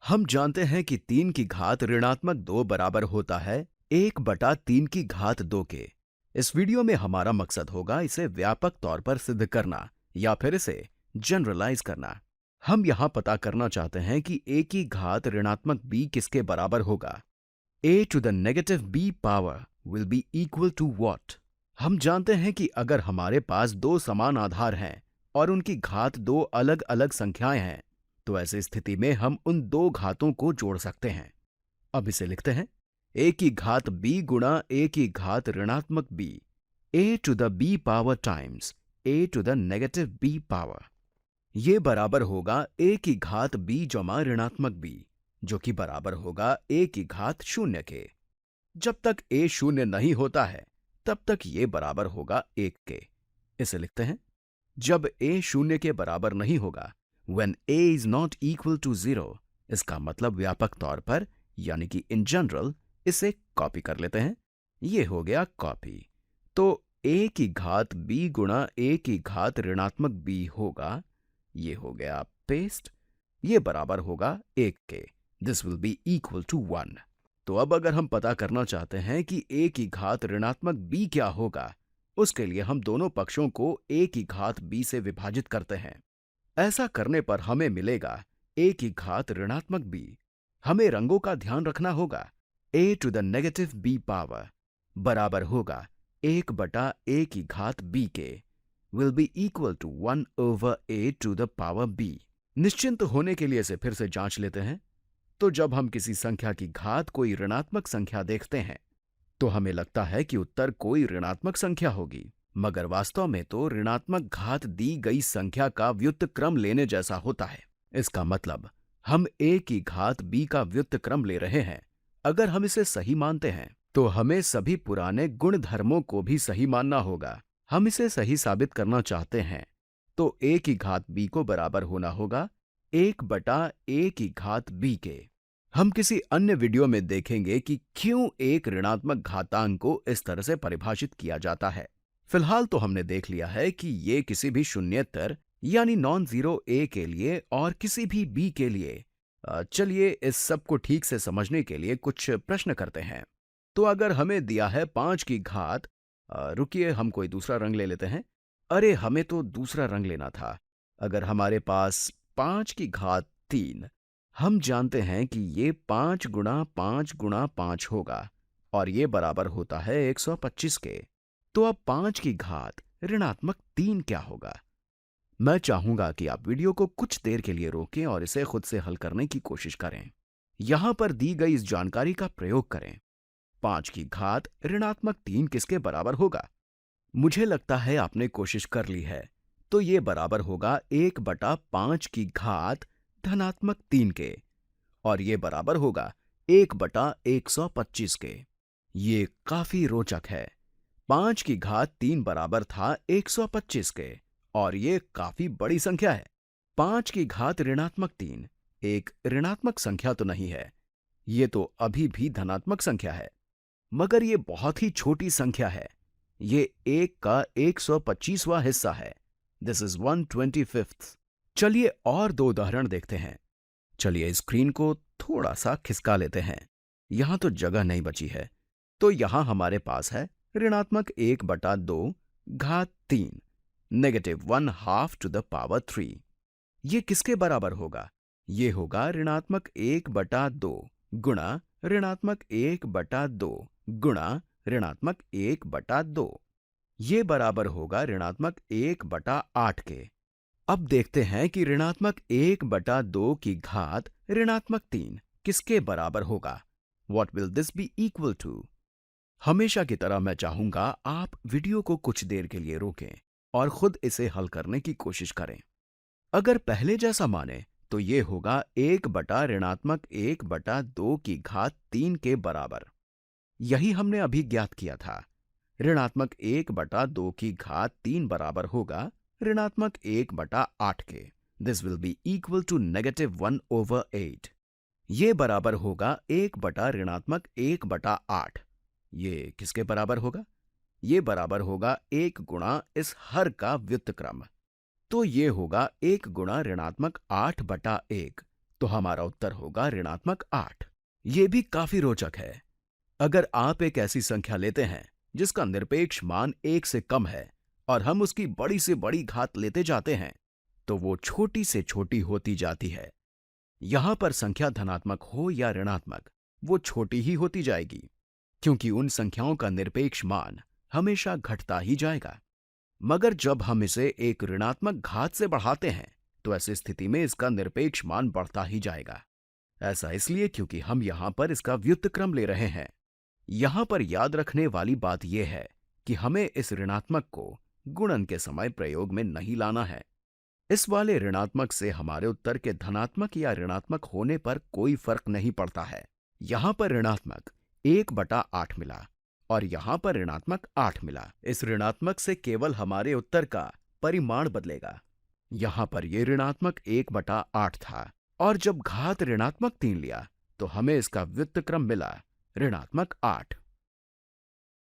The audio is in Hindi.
हम जानते हैं कि 3 की घात ऋणात्मक 2 बराबर होता है 1/3 की घात 2 के। इस वीडियो में हमारा मकसद होगा इसे व्यापक तौर पर सिद्ध करना या फिर इसे जनरलाइज करना। हम यहाँ पता करना चाहते हैं कि a की घात ऋणात्मक b किसके बराबर होगा। a to the negative b power will be equal to what? हम जानते हैं कि अगर हमारे पास दो समान आधार हैं और उनकी घात दो अलग अलग संख्याएं हैं, तो ऐसी स्थिति में हम उन दो घातों को जोड़ सकते हैं। अब इसे लिखते हैं a की घात b गुणा a की घात ऋणात्मक b, a to the b power times a to the negative b power। ये बराबर होगा a की घात b जमा ऋणात्मक b, जो कि बराबर होगा a की घात 0 के। जब तक a शून्य नहीं होता है तब तक ये बराबर होगा 1 के। इसे लिखते हैं जब a शून्य के बराबर नहीं होगा, when a is not equal to 0, इसका मतलब व्यापक तौर पर यानी कि इन जनरल इसे कॉपी कर लेते हैं। ये हो गया कॉपी। तो a की घात b गुणा a की घात ऋणात्मक b होगा, ये हो गया पेस्ट। ये बराबर होगा 1 के। This will be equal to 1। तो अब अगर हम पता करना चाहते हैं कि a की घात ऋणात्मक b क्या होगा, उसके लिए हम दोनों पक्षों को a की घात b से विभाजित करते हैं। ऐसा करने पर हमें मिलेगा a की घात ऋणात्मक b। हमें रंगों का ध्यान रखना होगा। a to the negative b power बराबर होगा 1/a की घात b के, will be equal to 1 over a to the power b। निश्चिंत होने के लिए इसे फिर से जांच लेते हैं। तो जब हम किसी संख्या की घात कोई ऋणात्मक संख्या देखते हैं तो हमें लगता है कि उत्तर कोई ऋणात्मक संख्या होगी, मगर वास्तव में तो ऋणात्मक घात दी गई संख्या का व्युत्क्रम लेने जैसा होता है। इसका मतलब हम a की घात b का व्युत्क्रम ले रहे हैं। अगर हम इसे सही मानते हैं तो हमें सभी पुराने गुणधर्मों को भी सही मानना होगा। हम इसे सही साबित करना चाहते हैं तो a की घात b को बराबर होना होगा 1/a की घात b के। हम किसी अन्य वीडियो में देखेंगे कि क्यों एक ऋणात्मक घातांक को इस तरह से परिभाषित किया जाता है। फिलहाल तो हमने देख लिया है कि ये किसी भी शून्येतर यानी नॉन जीरो a के लिए और किसी भी b के लिए। चलिए इस सब को ठीक से समझने के लिए कुछ प्रश्न करते हैं। तो अगर हमें दिया है 5 की घात, रुकिए हम कोई दूसरा रंग ले लेते हैं। अरे हमें तो दूसरा रंग लेना था। अगर हमारे पास 5 की घात 3, हम जानते हैं कि ये 5 गुणा 5 गुणा 5 होगा और ये बराबर होता है 125 के। तो अब 5 की घात ऋणात्मक 3 क्या होगा? मैं चाहूंगा कि आप वीडियो को कुछ देर के लिए रोकें और इसे खुद से हल करने की कोशिश करें। यहां पर दी गई इस जानकारी का प्रयोग करें। 5 की घात ऋणात्मक 3 किसके बराबर होगा? मुझे लगता है आपने कोशिश कर ली है। तो ये बराबर होगा 1/5 की घात धनात्मक 3 के और ये बराबर होगा 1/125 के। ये काफी रोचक है। 5 की घात 3 बराबर था 125 के और ये काफी बड़ी संख्या है। 5 की घात ऋणात्मक 3 एक ऋणात्मक संख्या तो नहीं है, ये तो अभी भी धनात्मक संख्या है, मगर ये बहुत ही छोटी संख्या है। ये 1 का 125वां हिस्सा है। This is 1/25। चलिए और दो उदाहरण देखते हैं। चलिए स्क्रीन को थोड़ा सा खिसका लेते हैं। यहां तो जगह नहीं बची है। तो यहां हमारे पास है ऋणात्मक 1/2 घात 3 -1/2 to the power 3। ये किसके बराबर होगा? ये होगा ऋणात्मक 1/2 गुणा ऋणात्मक 1/2 गुणा ऋणात्मक 1/2। ये बराबर होगा ऋणात्मक 1/8 के। अब देखते हैं कि ऋणात्मक 1/2 की घात ऋणात्मक 3 किसके बराबर होगा। What will this be equal to? हमेशा की तरह मैं चाहूंगा आप वीडियो को कुछ देर के लिए रोकें और खुद इसे हल करने की कोशिश करें। अगर पहले जैसा माने तो ये होगा 1/1/2 की घात 3 के बराबर। यही हमने अभी ज्ञात किया था। ऋणात्मक 1/2 की घात 3 बराबर होगा ऋणात्मक 1/8 के। This will be equal to -1/8। ये बराबर होगा 1/ऋणात्मक 1/8। ये किसके बराबर होगा? ये बराबर होगा 1 गुणा इस हर का व्युत्क्रम। तो ये होगा 1 गुणा ऋणात्मक 8/1, तो हमारा उत्तर होगा ऋणात्मक 8। ये भी काफी रोचक है। अगर आप एक ऐसी संख्या लेते हैं जिसका निरपेक्ष मान 1 से कम है और हम उसकी बड़ी से बड़ी घात लेते जाते हैं, तो वो छोटी से छोटी होती जाती है। यहां पर संख्या धनात्मक हो या ऋणात्मक, वो छोटी ही होती जाएगी, क्योंकि उन संख्याओं का निरपेक्ष मान हमेशा घटता ही जाएगा। मगर जब हम इसे एक ऋणात्मक घात से बढ़ाते हैं, तो ऐसी स्थिति में इसका निरपेक्ष मान बढ़ता ही जाएगा। ऐसा इसलिए क्योंकि हम यहां पर इसका व्युत्क्रम ले रहे हैं। यहां पर याद रखने वाली बात यह है कि हमें इस ऋणात्मक को गुणन के समय प्रयोग में नहीं लाना है। इस वाले ऋणात्मक से हमारे उत्तर के धनात्मक या ऋणात्मक होने पर कोई फर्क नहीं पड़ता है। यहां पर ऋणात्मक 1/8 मिला और यहां पर ऋणात्मक 8 मिला। इस ऋणात्मक से केवल हमारे उत्तर का परिमाण बदलेगा। यहां पर यह ऋणात्मक 1/8 था और जब घात ऋणात्मक 3 लिया तो हमें इसका व्युत्क्रम मिला ऋणात्मक 8।